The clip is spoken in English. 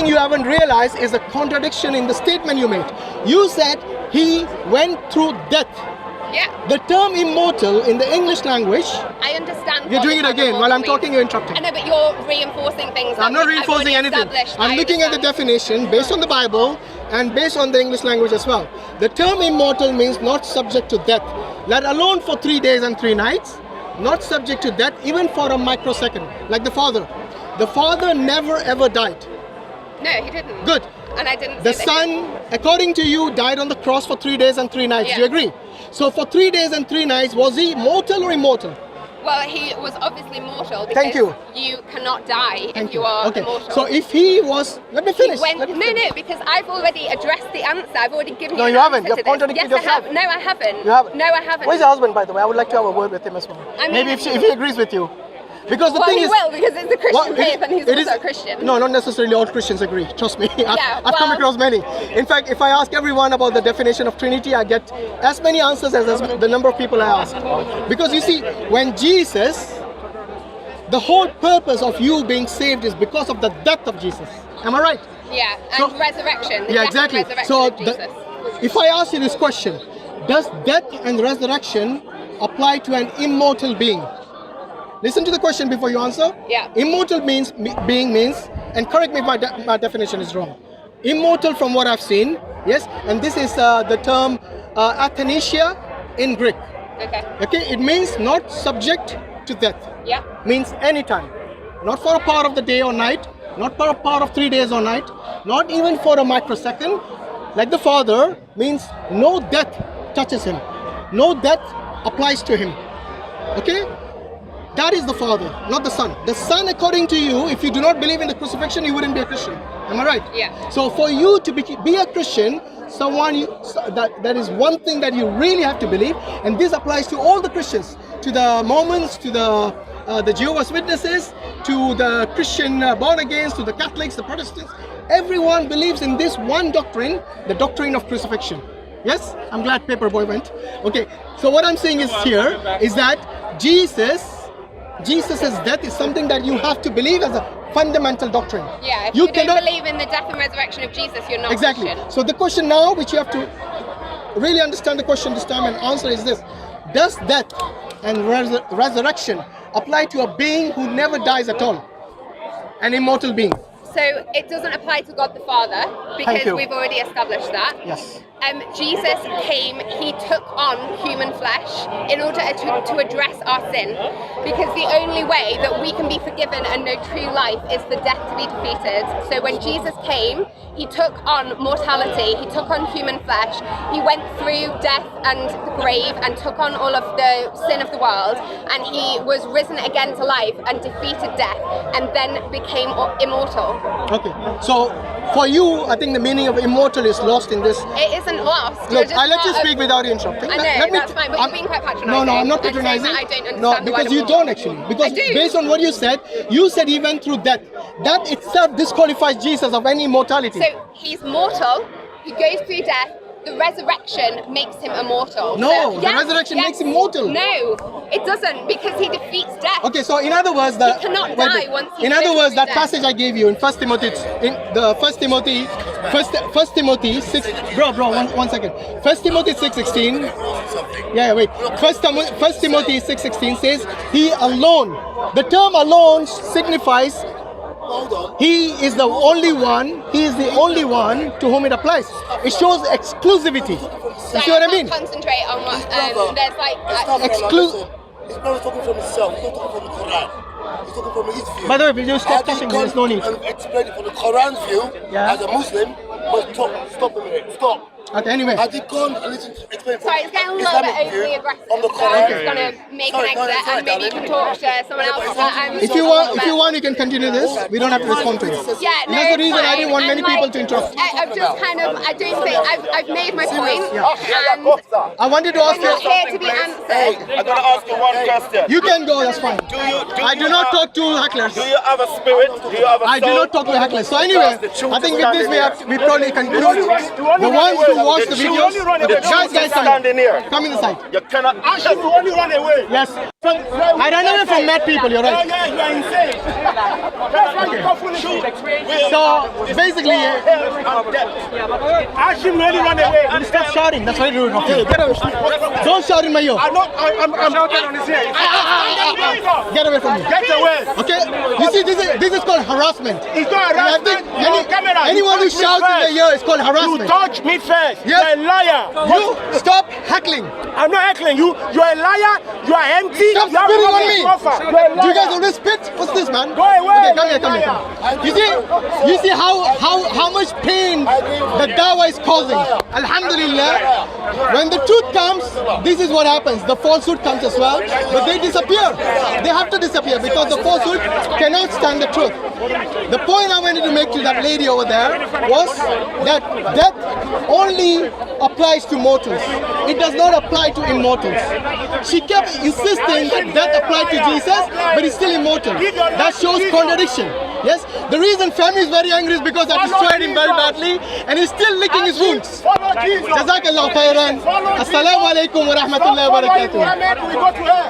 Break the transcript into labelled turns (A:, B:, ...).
A: thing you haven't realized is a contradiction in the statement you made. You said he went through death.
B: Yeah.
A: The term immortal in the English language.
B: I understand.
A: You're doing it again while I'm talking. You're interrupting.
B: I know, but you're reinforcing things.
A: I'm not reinforcing anything. I'm looking at the definition based on the Bible and based on the English language as well. The term immortal means not subject to death, let alone for 3 days and 3 nights. Not subject to death even for a microsecond, like the Father. The Father never ever died.
B: No, he didn't.
A: Good.
B: And I didn't.
A: The Son, according to you, died on the cross for 3 days and 3 nights.
B: Yeah.
A: Do you agree? So for 3 days and 3 nights, was he mortal or immortal?
B: Well, he was obviously mortal because
A: Thank you.
B: You cannot die
A: Thank
B: if you are
A: okay.
B: immortal.
A: So if he was, let me finish.
B: No, because I've already addressed the answer. I've already given you.
A: No, you haven't. You've contradicted
B: yourself.
A: yourself.
B: No, I haven't.
A: You haven't.
B: No, I haven't.
A: Where's your husband, by the way? I would like to have a word with him as well.
B: I mean,
A: maybe if he agrees with you. Because the thing
B: he
A: is,
B: will, because it's a Christian faith and he's also a Christian.
A: No, not necessarily all Christians agree. Trust me. I've come across many. In fact, if I ask everyone about the definition of Trinity, I get as many answers as the number of people I ask. Because you see, when Jesus, the whole purpose of you being saved is because of the death of Jesus. Am I right?
B: Yeah, and resurrection.
A: Yeah, exactly. So if I ask you this question, does death and resurrection apply to an immortal being? Listen to the question before you answer.
B: Yeah.
A: Immortal being means, and correct me if my definition is wrong. Immortal from what I've seen, yes, and this is the term athanasia in Greek.
B: Okay.
A: Okay, it means not subject to death.
B: Yeah.
A: Means anytime. Not for a part of the day or night, not for a part of 3 days or night, not even for a microsecond. Like the Father means no death touches him. No death applies to him. Okay? That is the Father, not the Son. The Son, according to you, if you do not believe in the crucifixion, you wouldn't be a Christian. Am I right?
B: Yeah.
A: So for you to be a Christian, that is one thing that you really have to believe, and this applies to all the Christians, to the Mormons, to the Jehovah's Witnesses, to the Christian born-agains, to the Catholics, the Protestants. Everyone believes in this one doctrine, the doctrine of crucifixion. Yes? I'm glad Paperboy went. Okay, so what I'm saying is here is that Jesus' death is something that you have to believe as a fundamental doctrine.
B: Yeah, if you don't believe in the death and resurrection of Jesus, you're not
A: exactly.
B: Christian.
A: So the question now, which you have to really understand the question this time and answer is this. Does death and resurrection apply to a being who never dies at all? An immortal being?
B: So it doesn't apply to God the Father, because we've already established that.
A: Yes.
B: Jesus came, he took on human flesh in order to address our sin, because the only way that we can be forgiven and know true life is for death to be defeated. So when Jesus came, he took on mortality, he took on human flesh, he went through death and the grave and took on all of the sin of the world, and he was risen again to life and defeated death and then became immortal.
A: Okay, so for you, I think the meaning of immortal is lost in this.
B: It isn't lost.
A: Look, I let you speak without interrupting.
B: I know, that's fine, but you're being quite patronising.
A: No, I'm not patronising.
B: I don't understand.
A: No, because you don't actually. Because based on what you said he went through death. That itself disqualifies Jesus of any immortality.
B: So he's mortal, he goes through death, the resurrection makes him immortal.
A: No, the resurrection makes him mortal.
B: No, it doesn't, because he defeats death.
A: Okay, so in other words,
B: he cannot die once he
A: in other words, that
B: death.
A: passage I gave you in 1 Timothy 6. Bro, one second. 1 Timothy 6:16. Yeah, wait. 1 Timothy 6:16 says, he alone. The term alone signifies he is the only one. He is the only one to whom it applies. It shows exclusivity.
B: So
A: you see what I mean?
B: Concentrate on what there's like
A: exclusive.
C: He's not talking from himself. He's not talking from the Quran. He's talking from his view.
A: By the way, if you stop touching, there's no need.
C: And explain it from the Quran's view as a Muslim. But stop a minute. Stop.
A: Okay, anyway.
C: Had he gone and listened to explain from
B: sorry, it's getting a little bit overly aggressive.
C: On the
B: So
C: Quran.
B: I'm just going to make an exit and maybe you can talk to someone else.
A: If you want, you can continue this. We don't have to respond to it.
B: Yeah, no,
A: that's the reason I didn't want
B: and
A: many people to interrupt.
B: I've just kind of, I don't think, I've made my point, and
A: I wanted to ask
B: we're not
A: you.
B: here to be answered.
D: I'm going to ask you one question.
A: You can go, that's fine. I do not talk to hecklers.
D: Do you have a spirit? Do you have a soul?
A: I do not talk to hecklers. So anyway, I think with this we probably conclude. The ones who watch the
D: She
A: videos.
D: only run away.
A: Okay, guys,
D: Standing here.
A: come in the side.
D: You cannot.
E: Hashim will only run away.
A: Yes. I ran away from mad people, you're right.
E: Yeah, you are insane. That's why you come foolish.
A: So, basically,
E: Hashim will only run away.
A: stop shouting, that's very rude. Okay, don't shout in my ear.
E: I'm shouting on his ear.
A: Get away from me.
E: Get away.
A: Okay? You see, this is called harassment.
E: It's not
A: And I
E: harassment.
A: think
E: You're on camera.
A: anyone who
E: You touch me
A: shouts in the
E: first.
A: ear is called
E: You
A: harassment.
E: touch me first.
A: Yes.
E: You're a liar.
A: You stop heckling.
E: I'm not heckling you. You're a liar. You are empty.
A: Stop
E: You have
A: spitting on
E: nothing
A: me.
E: to offer. You're a
A: Do you guys
E: liar.
A: always spit? What's this, man?
E: Go away.
A: Okay, come here. You see how much pain the dawah is causing. Alhamdulillah. When the truth comes, this is what happens. The falsehood comes as well, but they disappear. They have to disappear because the falsehood cannot stand the truth. The point I wanted to make to that lady over there was that death only applies to mortals. It does not apply to immortals. She kept insisting that death applied to Jesus, but he's still immortal. That shows contradiction. Yes, the reason family is very angry is because I destroyed him very badly, and he's still licking his wounds.
E: Follow Jesus.
A: Jazakallah khairan. Assalamu alaikum wa rahmatullahi wa barakatuh.
E: Muhammad, we go to her.